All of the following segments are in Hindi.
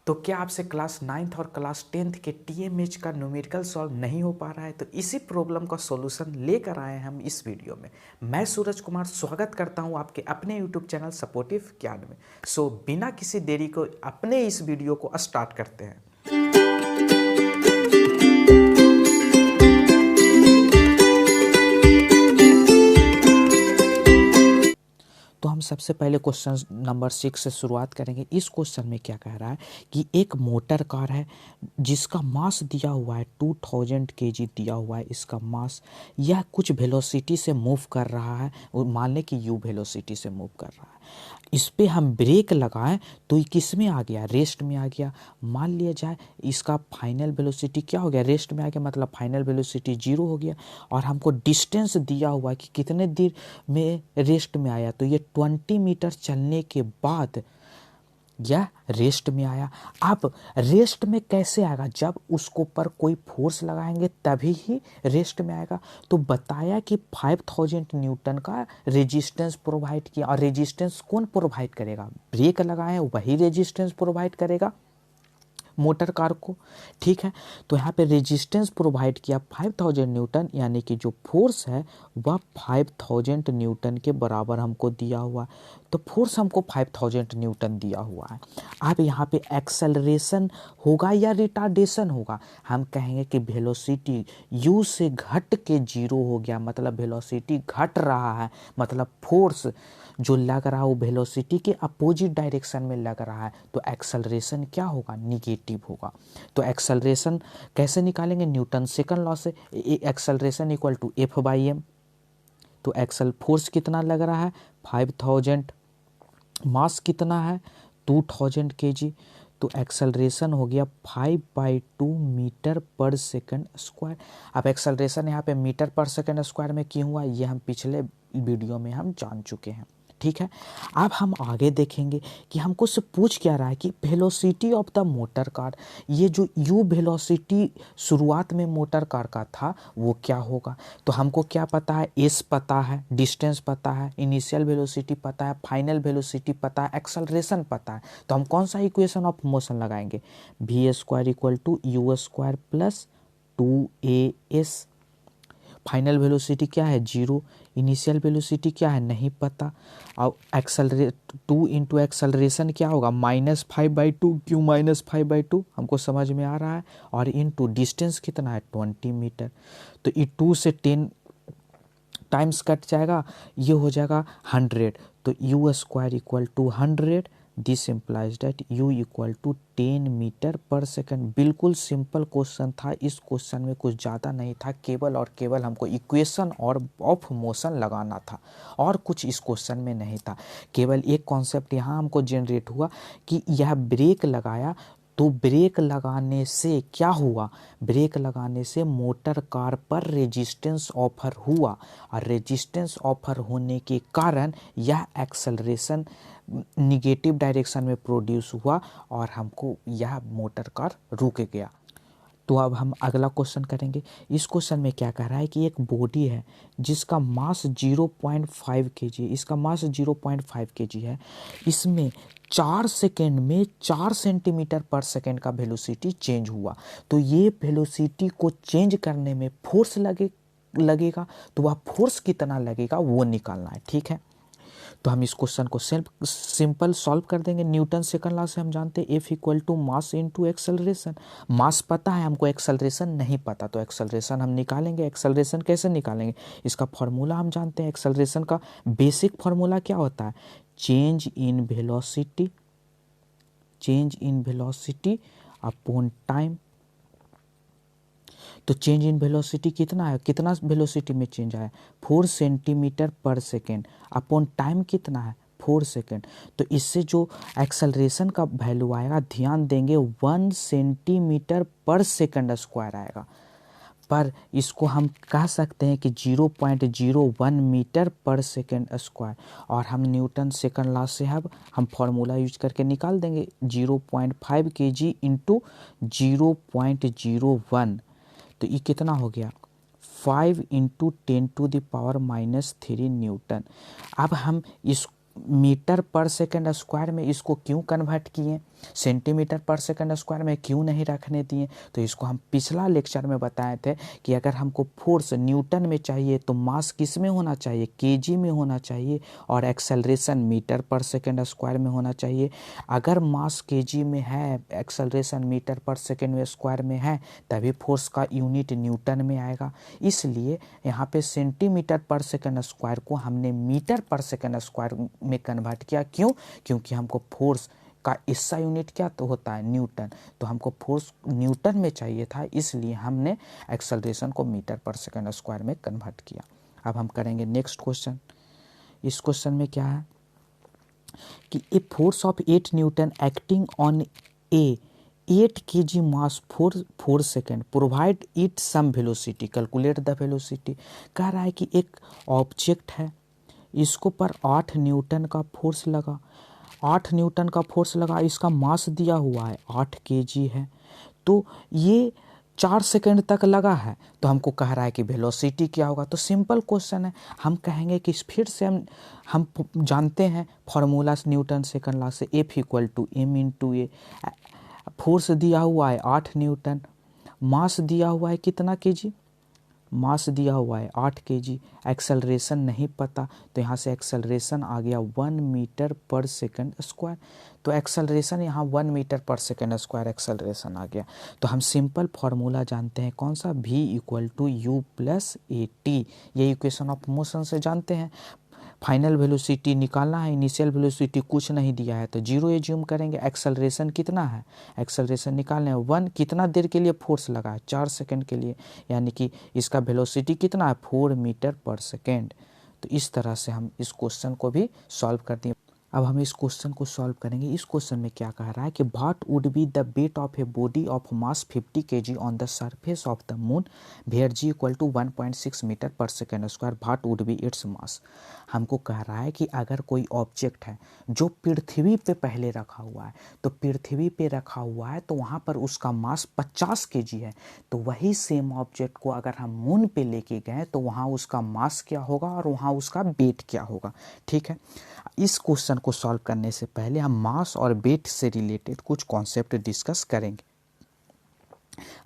तो क्या आपसे क्लास 9th और क्लास 10th के टीएमएच का न्यूमेरिकल सॉल्व नहीं हो पा रहा है? तो इसी प्रॉब्लम का सॉल्यूशन लेकर आए हैं हम इस वीडियो में। मैं सूरज कुमार स्वागत करता हूं आपके अपने यूट्यूब चैनल सपोर्टिव ज्ञान में। सो बिना किसी देरी को अपने इस वीडियो को स्टार्ट करते हैं। तो हम सबसे पहले क्वेश्चन नंबर 6 से शुरुआत करेंगे। इस क्वेश्चन में क्या कह रहा है कि एक मोटर कार है जिसका मास दिया हुआ है 2000 kg दिया हुआ है इसका मास। यह कुछ वेलोसिटी से मूव कर रहा है, मान लें कि u वेलोसिटी से मूव कर रहा है। इस पे हम ब्रेक लगाएं तो ये किस में आ गया? रेस्ट में आ गया। मान लिया जाए इसका फाइनल वेलोसिटी क्या हो गया? रेस्ट में आ गया, मतलब फाइनल वेलोसिटी 0 हो गया। और हमको डिस्टेंस दिया हुआ है कि कितने देर में रेस्ट में आया, तो ये 20 मीटर चलने के बाद यह रेस्ट में आया। अब रेस्ट में कैसे आएगा? जब उसको पर कोई फोर्स लगाएंगे तभी ही रेस्ट में आएगा। तो बताया कि 5000 न्यूटन का रेजिस्टेंस प्रोवाइड किया। और रेजिस्टेंस कौन प्रोवाइड करेगा? ब्रेक लगाए वही रेजिस्टेंस प्रोवाइड करेगा मोटर कार को, ठीक है। तो यहाँ पे रेजिस्टेंस प्रोवाइड किया 5000 न्यूटन, यानी कि जो फोर्स है वह 5000 न्यूटन के बराबर हमको दिया हुआ है। तो फोर्स हमको 5000 न्यूटन दिया हुआ है। अब यहाँ पे एक्सेलरेशन होगा या रिटार्डेशन होगा? हम कहेंगे कि वेलोसिटी u से घट के 0 हो गया, मतलब वेलोसिटी घट रहा है, मतलब फोर्स जो लग रहा है वो वेलोसिटी के अपोजिट डायरेक्शन में लग रहा है। तो एक्सेलरेशन क्या होगा? निगेटिव होगा। तो एक्सेलरेशन कैसे निकालेंगे? न्यूटन सेकंड लॉ से। Acceleration equal to F/m। तो एक्सेल फोर्स कितना लग रहा है? 5000, मास कितना है? 2000 kg। तो एक्सेलरेशन हो गया 5/2 मीटर पर सेकंड स्क्वायर। अब एक्सेलरेशन यहाँ पे मीटर पर सेकंड स्क्वायर में क्यों हुआ, ये हम पिछले वीडियो में हम जान चुके हैं, ठीक है। अब हम आगे देखेंगे कि हमको से पूछ क्या रहा है कि velocity of the motor car. ये जो u वेलोसिटी शुरुआत में मोटर कार का था वो क्या होगा? तो हमको क्या पता है? s पता है, डिस्टेंस पता है, इनिशियल वेलोसिटी पता है, फाइनल वेलोसिटी पता है, एक्सेलरेशन पता है। तो हम कौन सा इक्वेशन ऑफ मोशन लगाएंगे? v² equal to u² plus 2as। Final velocity क्या है? 0। इनिशियल वेलोसिटी क्या है? नहीं पता। और एक्सेलरेट 2 इंटू एक्सेलरेशन क्या होगा? -5/2। क्यों -5/2? हमको समझ में आ रहा है। और इंटू डिस्टेंस कितना है? 20 मीटर। तो ये 2 से 10 टाइम्स कट जाएगा, ये हो जाएगा 100। तो u² equal to 100। This implies that u equal to 10 metre per second. बिल्कुल सिंपल क्वेश्चन था। इस क्वेश्चन में कुछ ज़्यादा नहीं था, केवल और केवल हमको इक्वेशन और ऑफ मोशन लगाना था, और कुछ इस क्वेश्चन में नहीं था। केवल एक कॉन्सेप्ट यहाँ हमको जनरेट हुआ कि यह ब्रेक लगाया, तो ब्रेक लगाने से क्या हुआ? ब्रेक लगाने से मोटर कार पर रेजिस्टेंस ऑफर हुआ, और रेजिस्टेंस ऑफर होने के कारण यह एक्सेलरेशन निगेटिव डायरेक्शन में प्रोड्यूस हुआ और हमको यह मोटर कार रुक गया। तो अब हम अगला क्वेश्चन करेंगे। इस क्वेश्चन में क्या कह रहा है कि एक बॉडी है जिसका मास 0.5 kg, इसका मास 0.5 kg है। इसमें 4 सेकेंड में 4 सेंटीमीटर पर सेकेंड का वेलोसिटी चेंज हुआ। तो ये वेलोसिटी को चेंज करने में फोर्स लगेगा। तो वह फोर्स कितना लगेगा वो निकालना है, ठीक है। तो हम इस क्वेश्चन को सिंपल सॉल्व कर देंगे। न्यूटन सेकंड लॉ से हम जानते हैं F equal to mass into acceleration. Mass पता है हमको, एक्सेलरेशन नहीं पता, तो एक्सेलरेशन हम निकालेंगे। एक्सेलरेशन कैसे निकालेंगे? इसका फॉर्मूला हम जानते हैं। एक्सेलरेशन का बेसिक फॉर्मूला क्या होता है? Change in velocity upon time. तो चेंज इन वेलोसिटी कितना है? कितना वेलोसिटी में चेंज आया? 4 सेंटीमीटर पर सेकेंड अपॉन टाइम कितना है? 4 सेकेंड। तो इससे जो एक्सेलरेशन का वैल्यू आएगा, ध्यान देंगे, 1 सेंटीमीटर पर सेकेंड स्क्वायर आएगा। पर इसको हम कह सकते हैं कि 0.01 मीटर पर सेकेंड स्क्वायर। और हम न्यूटन सेकंड लॉ से हम फॉर्मूला यूज करके निकाल देंगे। 0.5 kg इंटू 0.01। तो ये कितना हो गया? 5 इंटू 10⁻³ न्यूटन। अब हम इस मीटर पर सेकेंड स्क्वायर में इसको क्यों कन्वर्ट किए? सेंटीमीटर पर सेकंड स्क्वायर में क्यों नहीं रखने दिए? तो इसको हम पिछला लेक्चर में बताए थे कि अगर हमको फोर्स न्यूटन में चाहिए तो मास किस में होना चाहिए? केजी में होना चाहिए, और acceleration metre per second square में होना चाहिए। अगर मास केजी में है, acceleration metre per second square में है, तभी फोर्स का यूनिट न्यूटन में आएगा। इसलिए यहाँ पे सेंटीमीटर पर सेकंड स्क्वायर को हमने मीटर पर सेकंड स्क्वायर में कन्वर्ट किया। क्यों? क्योंकि हमको फोर्स का इसका यूनिट क्या तो होता है? न्यूटन। तो हमको फोर्स न्यूटन में चाहिए था, इसलिए हमने एक्सेलरेशन को मीटर पर सेकंड स्क्वायर में कन्वर्ट किया। अब हम करेंगे नेक्स्ट क्वेश्चन। इस क्वेश्चन में क्या है कि a force of 8 newton acting on a 8 kg mass for 4 second provide it some velocity, calculate the velocity. कह रहा है कि एक ऑब्जेक्ट है, इसको पर 8 न्यूटन का फोर्स लगा, 8 न्यूटन का फोर्स लगा, इसका मास दिया हुआ है 8 kg है, तो ये 4 सेकेंड तक लगा है। तो हमको कह रहा है कि वेलोसिटी क्या होगा? तो सिंपल क्वेश्चन है, हम कहेंगे कि फिर से हम जानते हैं फॉर्मूला न्यूटन सेकंड लॉ से, F equal to m into a. Force दिया हुआ है 8 न्यूटन, मास दिया हुआ है कितना केजी? मास दिया हुआ है 8 केजी। एक्सेलरेशन नहीं पता, तो यहाँ से एक्सेलरेशन आ गया 1 मीटर पर सेकंड स्क्वायर। तो एक्सेलरेशन यहाँ 1 metre per second square acceleration आ गया। तो हम सिंपल फार्मूला जानते हैं, कौन सा? v equal to u plus a t. ये इक्वेशन ऑफ मोशन से जानते हैं। फाइनल वेलोसिटी निकालना है, इनिशियल वेलोसिटी कुछ नहीं दिया है तो जीरो एज्यूम करेंगे। एक्सेलरेशन कितना है? एक्सेलरेशन निकालने है 1, कितना देर के लिए फोर्स लगा है? 4 सेकंड के लिए, यानी कि इसका वेलोसिटी कितना है? 4 मीटर पर सेकंड। तो इस तरह से हम इस क्वेश्चन को भी सॉल्व कर दिए। अब हम इस क्वेश्चन को सॉल्व करेंगे। इस क्वेश्चन में क्या कह रहा है कि what would be the weight of a body of mass 50 kg on the surface of the moon where g equal to 1.6 metre पर second square, what would be its mass. हमको कह रहा है कि अगर कोई ऑब्जेक्ट है जो पृथ्वी पे पहले रखा हुआ है, तो पृथ्वी पे रखा हुआ है तो वहाँ पर उसका मास 50 kg है, तो वही सेम ऑब्जेक्ट को अगर हम मून पे लेके गए तो वहाँ उसका मास क्या होगा और वहाँ उसका वेट क्या होगा। ठीक है, इस क्वेश्चन को सॉल्व करने से पहले हम मास और वेट से रिलेटेड कुछ कॉन्सेप्ट डिस्कस करेंगे।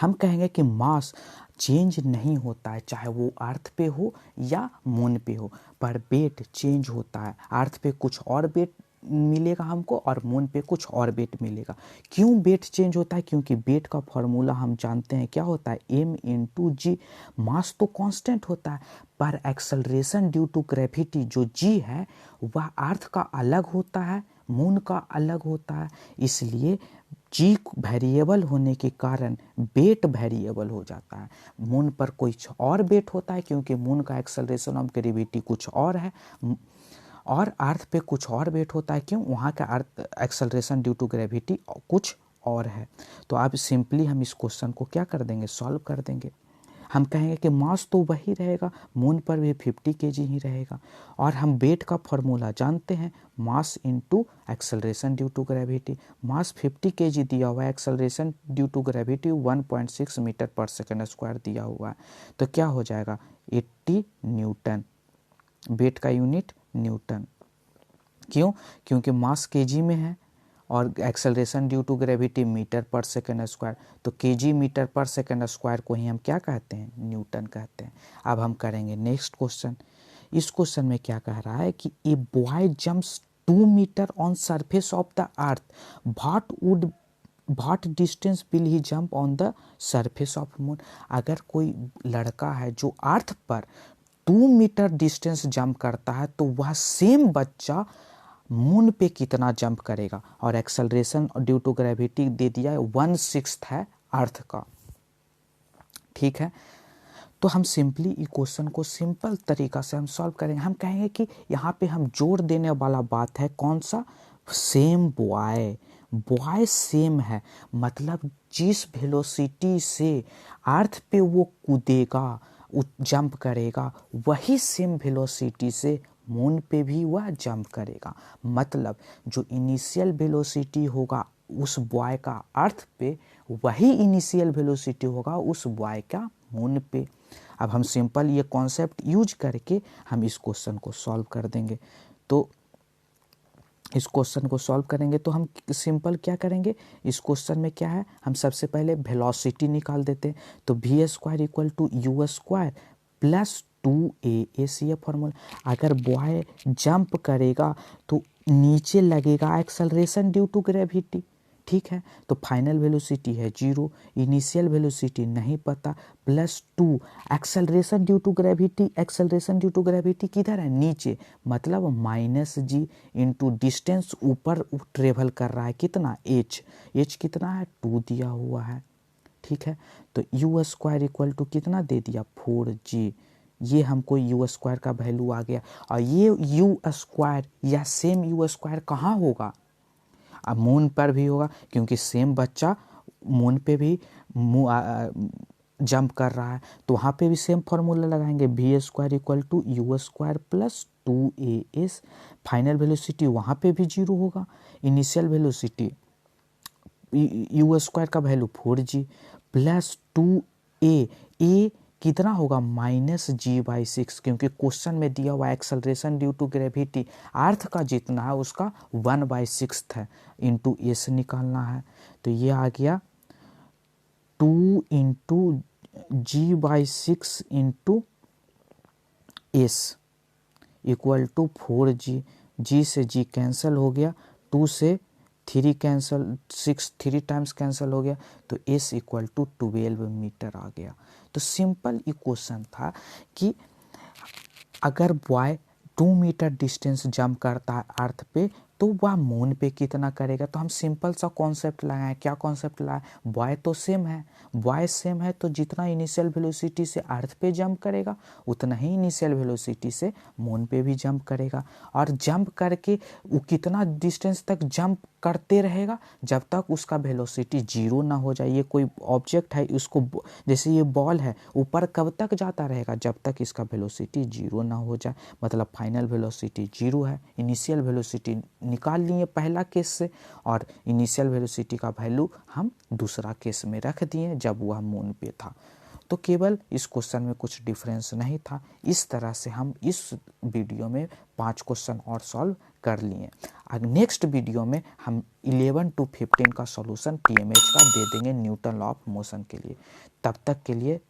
हम कहेंगे कि मास चेंज नहीं होता है, चाहे वो अर्थ पे हो या मून पे हो, पर वेट चेंज होता है। अर्थ पे कुछ और वेट मिलेगा हमको और मून पे कुछ और वेट मिलेगा। क्यों वेट चेंज होता है? क्योंकि वेट का फॉर्मूला हम जानते हैं क्या होता है? m इंटू जी। मास तो कांस्टेंट होता है, पर एक्सेलरेशन ड्यू टू ग्रेविटी जो g है वह अर्थ का अलग होता है, मून का अलग होता है, इसलिए जी वेरिएबल होने के कारण वेट वेरिएबल हो जाता है। मून पर कुछ और वेट होता है क्योंकि मून का एक्सेलरेशन ऑफ ग्रेविटी कुछ और है, और अर्थ पे कुछ और वेट होता है। क्यों? वहाँ का अर्थ एक्सेलरेशन ड्यू टू ग्रेविटी कुछ और है। तो अब सिंपली हम इस क्वेश्चन को क्या कर देंगे? सॉल्व कर देंगे। हम कहेंगे कि मास तो वही रहेगा, मून पर भी 50 kg ही रहेगा, और हम वेट का फॉर्मूला जानते हैं, mass into acceleration due to gravity. Mass 50 kg दिया हुआ है, acceleration due to gravity 1.6 metre per second square दिया हुआ है, तो क्या हो जाएगा? 80 न्यूटन। वेट का यूनिट न्यूटन। क्यों? क्योंकि मास केजी में है और acceleration due to gravity metre per second square, तो kg metre per second square को ही हम क्या कहते हैं? न्यूटन कहते हैं। अब हम करेंगे नेक्स्ट क्वेश्चन। इस क्वेश्चन में क्या कह रहा है कि a boy jumps 2 metre on surface of the earth, what distance will he jump on the surface of moon. अगर कोई लड़का है जो अर्थ पर 2 मीटर डिस्टेंस जंप करता है, तो वह सेम बच्चा मून पे कितना जंप करेगा, और एक्सेलरेशन ड्यू टू ग्रेविटी दे दिया है 1/6 है अर्थ का। ठीक है, तो हम सिंपली इस क्वेश्चन को सिंपल तरीका से हम सॉल्व करेंगे। हम कहेंगे कि यहाँ पे हम जोड़ देने वाला बात है कौन सा? Same boy. बॉय सेम है, मतलब जिस वेलोसिटी से अर्थ पे वो कूदेगा, जंप करेगा, वही सेम वेलोसिटी से मून पे भी वह जंप करेगा। मतलब जो इनिशियल वेलोसिटी होगा उस बॉय का अर्थ पे, वही इनिशियल वेलोसिटी होगा उस बॉय का मून पे। अब हम सिंपल ये कॉन्सेप्ट यूज करके हम इस क्वेश्चन को सॉल्व कर देंगे। तो इस क्वेश्चन को सॉल्व करेंगे तो हम सिंपल क्या करेंगे, इस क्वेश्चन में क्या है, हम सबसे पहले वेलोसिटी निकाल देते हैं। तो v square equal to u square plus 2a ये फॉर्मूला। अगर बॉय जंप करेगा तो नीचे लगेगा एक्सेलरेशन ड्यू टू ग्रेविटी, ठीक है। तो फाइनल वेलोसिटी है 0, इनिशियल वेलोसिटी नहीं पता, plus 2 acceleration due to gravity, acceleration due to gravity किधर है, नीचे, मतलब माइनस जी इंटू डिस्टेंस ऊपर ट्रेवल कर रहा है कितना, एच कितना है 2 दिया हुआ है, ठीक है। तो यू स्क्वायर इक्वल टू कितना दे दिया 4g, ये हमको यू स्क्वायर का वैल्यू आ गया। और ये यू स्क्वायर या सेम यू स्क्वायर कहाँ होगा, अब मून पर भी होगा, क्योंकि सेम बच्चा मून पे भी जंप कर रहा है, तो वहाँ पे भी सेम फार्मूला लगाएंगे, v square equal to u square plus 2a। Final velocity वहाँ पे भी 0 होगा, इनिशियल वेलोसिटी यू स्क्वायर का वैल्यू 4g प्लस 2a कितना होगा -g/6, क्योंकि क्वेश्चन में दिया हुआ acceleration due to gravity earth का जितना है उसका 1/6 है, इंटू ए से निकालना है। तो ये आ गया 2 into g/6 into s equal to 4g, g से g कैंसिल हो गया, 2 से 3 कैंसिल, 6 3 टाइम्स कैंसिल हो गया, तो s इक्वल टू 12 मीटर आ गया। तो सिंपल इक्वेशन था कि अगर बॉय 2 मीटर डिस्टेंस जंप करता है अर्थ पे तो वह मून पे कितना करेगा। तो हम सिंपल सा कॉन्सेप्ट लगाएं, क्या कॉन्सेप्ट लाए, बॉय तो सेम है, बॉय सेम है तो जितना इनिशियल वेलोसिटी से अर्थ पे जंप करेगा उतना ही इनिशियल वेलोसिटी से मून पे भी जंप करेगा। और जंप करके वो कितना डिस्टेंस तक जंप करते रहेगा जब तक उसका वेलोसिटी 0 ना हो जाए। ये कोई ऑब्जेक्ट है, उसको जैसे ये बॉल है ऊपर कब तक जाता रहेगा, जब तक इसका वेलोसिटी 0 ना हो जाए, मतलब फाइनल वेलोसिटी 0 है। इनिशियल वेलोसिटी निकाल लिए पहला केस से, और इनिशियल वेलोसिटी का वैल्यू हम दूसरा केस में रख दिए जब वह मून पे था। तो केवल इस क्वेश्चन में कुछ डिफरेंस नहीं था। इस तरह से हम इस वीडियो में 5 क्वेश्चन और सॉल्व कर लिए। अब नेक्स्ट वीडियो में हम 11 to 15 का सॉल्यूशन टीएमएच का दे देंगे न्यूटन लॉ ऑफ मोशन के लिए। तब तक के लिए